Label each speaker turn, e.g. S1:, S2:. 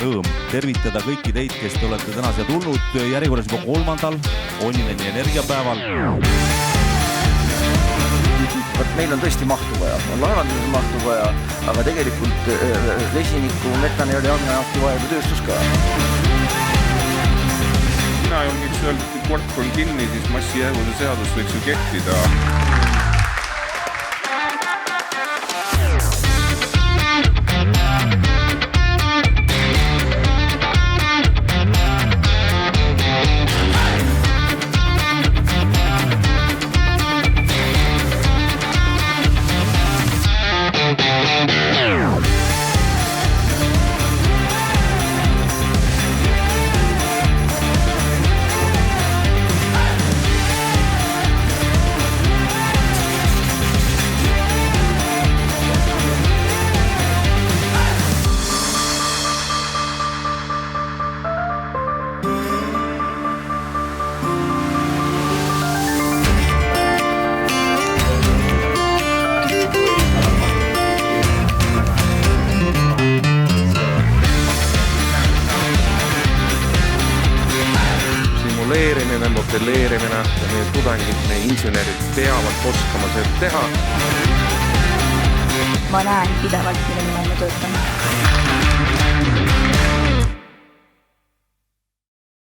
S1: rõõm tervitada kõiki teid, kes te olete täna siia tulnud järjekorras juba 3. Onnineni energiapäeval.
S2: Meil on tõesti mahtu vaja, on laevandusel mahtu vaja, aga tegelikult vesiniku, metani oli ammeahti vaja kui tööstus ka.
S3: Mina julgiks öelda, et kui kord on kinni, siis massijäävuse seadus võiks ju kehtida. Modelleerimine ja meie tudengid, meie insenerid peavad oskama seda teha.
S4: Ma näen pidevalt, mille nimel me töötame.